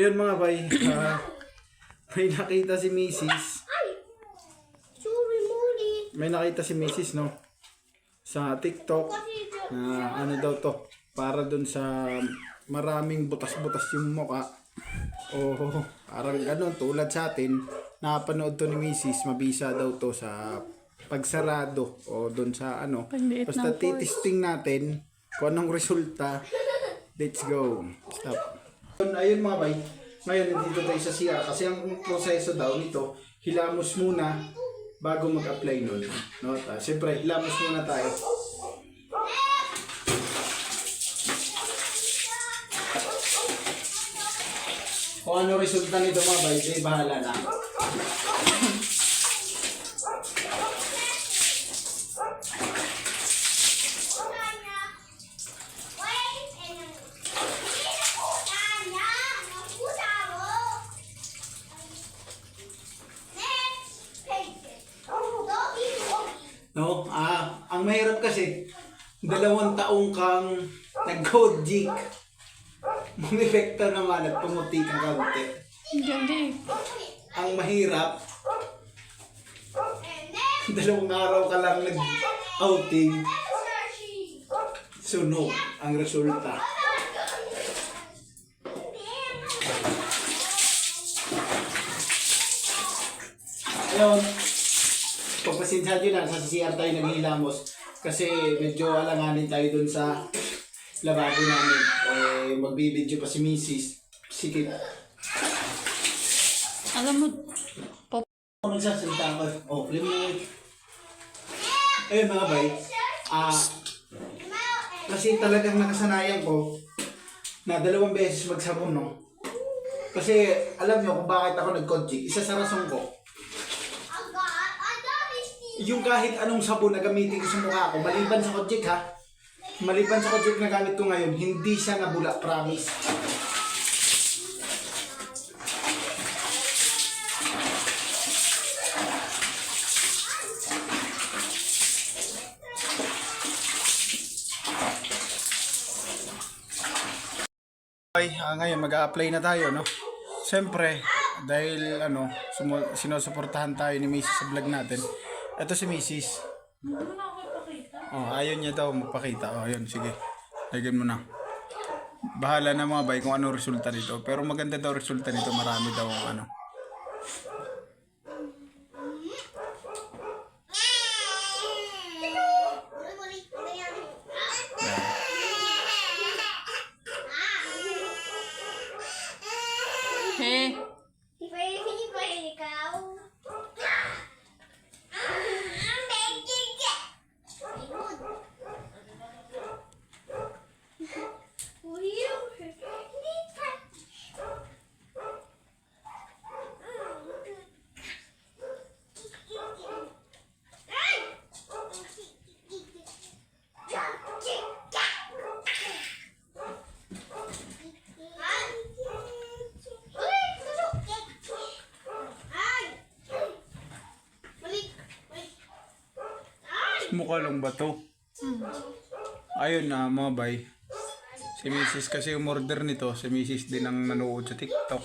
Ayun mga bay, may nakita si Mrs. May nakita si Mrs. no sa TikTok na ano daw to, para dun sa maraming butas-butas yung mukha. O parang ganun tulad sa atin, napanood to ni Mrs. Mabisa daw to sa pagsarado o dun sa ano. Basta titisting natin kung anong resulta. Let's go. Stop. Ayun mga bay, ngayon nandito tayo sa CR kasi ang proseso daw nito, hilamos muna bago mag-apply nun. No? Siyempre, hilamos muna tayo. Kung ano resulta nito mga bay, ay bahala na. No, ang mahirap kasi 2 taong kang nag-Gojik. Mumipekto naman at pumuti kang kaunti. Hindi. Ang mahirap, 2 araw ka lang nag-outing, sunog ang resulta. Ayun, pagpasinsahan nyo lang, sa CR tayo naghihilamos kasi medyo alanganin tayo dun sa lababo namin. Magbibideo pa si Mrs. Sige. Alam mo, Nagsasalita ako. Film mo. Ayun mga bay, kasi talagang nakasanayan ko na 2 beses magsabon, no? Kasi alam nyo kung bakit ako nag-Gojik, isa sa rason ko, yung kahit anong sabon na gamitin ko sa mukha ko, maliban sa Gojik ha, maliban sa Gojik na gamit ko ngayon, hindi siya nabula, promise. Okay, ngayon mag-a-apply na tayo, no? Siyempre, dahil ano, sinusuportahan tayo ni Mrs. sa vlog natin. Ito si Mrs. Ayaw niya daw magpakita. Ayun, sige. Lagyan mo na. Bahala na mga bay kung ano resulta nito. Pero maganda daw resulta nito. Marami daw ano. eh, Mukha lang ba to? Ayun na mga bay. Si Mrs. kasi umorder nito. Si Mrs. din ang nanood sa TikTok.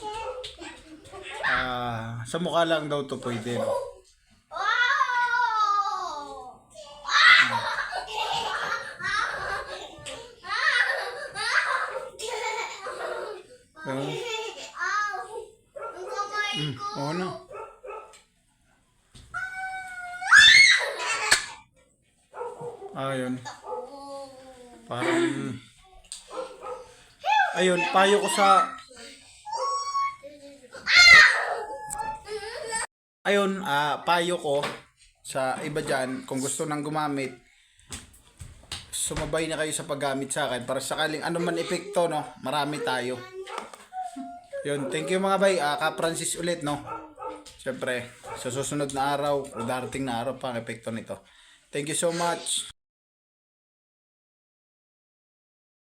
Sa mukha lang daw to pwede, no? Oo na. Ayun. Parang ayun, payo ko sa payo ko sa iba dyan, kung gusto nang gumamit, sumabay na kayo sa paggamit sa akin para sakaling ano man epekto, no? Marami tayo. Yun, thank you mga bay. Ka Francis ulit, no? Siyempre, sa susunod na araw, o darating na araw pa ang epekto nito. Thank you so much.